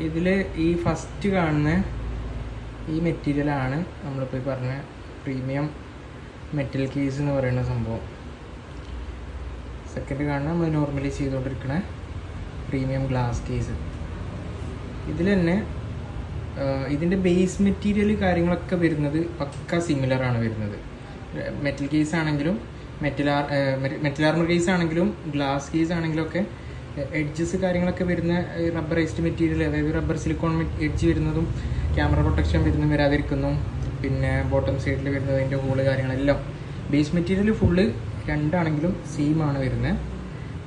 ഇതിൽ ഈ ഫസ്റ്റ് കാണുന്ന ഈ മെറ്റീരിയലാണ് നമ്മളിപ്പോൾ ഈ പറഞ്ഞ പ്രീമിയം മെറ്റൽ കേസ് എന്ന് പറയുന്ന സംഭവം. സെക്കൻഡ് കാണുന്ന നമ്മൾ നോർമലി ചെയ്തുകൊണ്ടിരിക്കുന്ന പ്രീമിയം ഗ്ലാസ് കേസ്. ഇതിൽ തന്നെ ഇതിൻ്റെ ബേസ് മെറ്റീരിയൽ കാര്യങ്ങളൊക്കെ വരുന്നത് പക്ക സിമിലറാണ് വരുന്നത്. മെറ്റൽ കേസ് ആണെങ്കിലും മെറ്റൽ ആർമർ കേസ് ആണെങ്കിലും ഗ്ലാസ് കേസ് ആണെങ്കിലും ഒക്കെ എഡ്ജസ് കാര്യങ്ങളൊക്കെ വരുന്ന റബ്ബറൈസ്ഡ് മെറ്റീരിയൽ, അതായത് റബ്ബർ സിലിക്കോൺ എഡ്ജ് വരുന്നതും ക്യാമറ പ്രൊട്ടക്ഷൻ വരുന്നതും വരാതിരിക്കുന്നു. പിന്നെ ബോട്ടം സൈഡിൽ വരുന്നത് അതിൻ്റെ ഹോള് കാര്യങ്ങളെല്ലാം ബേസ് മെറ്റീരിയൽ ഫുള്ള് രണ്ടാണെങ്കിലും സെയിമാണ് വരുന്നത്.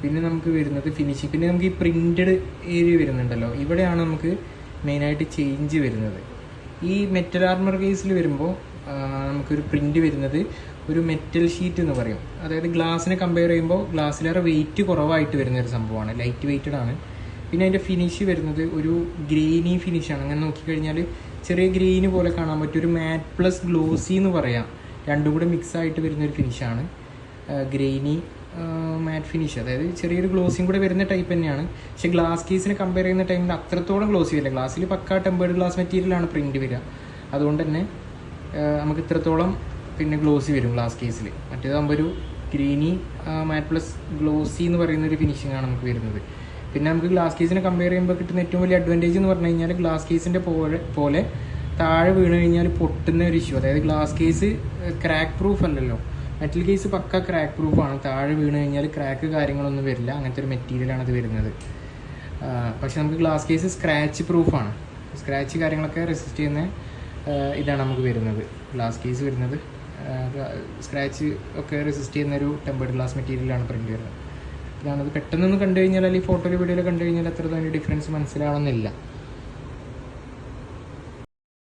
പിന്നെ നമുക്ക് വരുന്നത് ഫിനിഷിങ്. പിന്നെ നമുക്ക് ഈ പ്രിൻറ്റഡ് ഏരിയ വരുന്നുണ്ടല്ലോ, ഇവിടെയാണ് നമുക്ക് മെയിനായിട്ട് ചേഞ്ച് വരുന്നത്. ഈ മെറ്റൽ ആർമർ കേസിൽ വരുമ്പോൾ നമുക്കൊരു പ്രിൻറ്റ് വരുന്നത് ഒരു മെറ്റൽ ഷീറ്റ് എന്ന് പറയും. അതായത് ഗ്ലാസിനെ കമ്പയർ ചെയ്യുമ്പോൾ ഗ്ലാസ്സിലേറെ വെയിറ്റ് കുറവായിട്ട് വരുന്നൊരു സംഭവമാണ്, ലൈറ്റ് വെയ്റ്റഡ് ആണ്. പിന്നെ അതിൻ്റെ ഫിനിഷ് വരുന്നത് ഒരു ഗ്രെയിനി ഫിനിഷാണ്. അങ്ങനെ നോക്കിക്കഴിഞ്ഞാൽ ചെറിയ ഗ്രെയിന് പോലെ കാണാൻ പറ്റും. ഒരു മാറ്റ് പ്ലസ് ഗ്ലോസി എന്ന് പറയാം, രണ്ടും കൂടെ മിക്സ് ആയിട്ട് വരുന്നൊരു ഫിനിഷാണ് ഗ്രെയിനി മാറ്റ് ഫിനിഷ്. അതായത് ചെറിയൊരു ഗ്ലോസിയും കൂടെ വരുന്ന ടൈപ്പ് തന്നെയാണ്. പക്ഷേ ഗ്ലാസ് കേസിനെ കമ്പയർ ചെയ്യുന്ന ടൈമിൽ അത്രത്തോളം ഗ്ലോസി വരില്ല. ഗ്ലാസ്സിൽ പക്ക ടെമ്പേർഡ് ഗ്ലാസ് മെറ്റീരിയലാണ് പ്രിൻറ്റ് വരിക. അതുകൊണ്ട് തന്നെ നമുക്ക് ഇത്രത്തോളം പിന്നെ ഗ്ലോസി വരും ഗ്ലാസ് കേസിൽ. മറ്റേതാകുമ്പോൾ ഒരു ഗ്രീനി മാറ്റ് പ്ലസ് ഗ്ലോസി എന്ന് പറയുന്ന ഒരു ഫിനിഷിംഗ് ആണ് നമുക്ക് വരുന്നത്. പിന്നെ നമുക്ക് ഗ്ലാസ് കേസിനെ കമ്പയർ ചെയ്യുമ്പോൾ കിട്ടുന്ന ഏറ്റവും വലിയ അഡ്വാൻറ്റേജ് എന്ന് പറഞ്ഞു കഴിഞ്ഞാൽ ഗ്ലാസ് കേസിൻ്റെ പോലെ താഴെ വീണ് കഴിഞ്ഞാൽ പൊട്ടുന്ന ഒരു ഇഷ്യൂ. അതായത് ഗ്ലാസ് കേസ് ക്രാക്ക് പ്രൂഫ് അല്ലല്ലോ, മെറ്റൽ കേസ് പക്ക ക്രാക്ക് പ്രൂഫാണ്. താഴെ വീണ് കഴിഞ്ഞാൽ ക്രാക്ക് കാര്യങ്ങളൊന്നും വരില്ല, അങ്ങനത്തെ ഒരു മെറ്റീരിയലാണ് അത് വരുന്നത്. പക്ഷെ നമുക്ക് ഗ്ലാസ് കേസ് സ്ക്രാച്ച് പ്രൂഫാണ്. സ്ക്രാച്ച് കാര്യങ്ങളൊക്കെ റെസിസ്റ്റ് ചെയ്യുന്ന ഇതാണ് നമുക്ക് വരുന്നത്. ഗ്ലാസ് കേസ് വരുന്നത് സ്ക്രാച്ച് ഒക്കെ റെസിസ്റ്റ് ചെയ്യുന്നൊരു ടെമ്പേർഡ് ഗ്ലാസ് മെറ്റീരിയലാണ് പ്രിൻറ്റ് വരുന്നത്. ഇതാണത്. പെട്ടെന്നൊന്ന് കണ്ടു കഴിഞ്ഞാൽ അല്ലെങ്കിൽ ഫോട്ടോയിൽ വീഡിയോയിൽ കണ്ടു കഴിഞ്ഞാൽ അത്ര തന്നെ ഡിഫറൻസ് മനസ്സിലാവണമെന്നില്ല.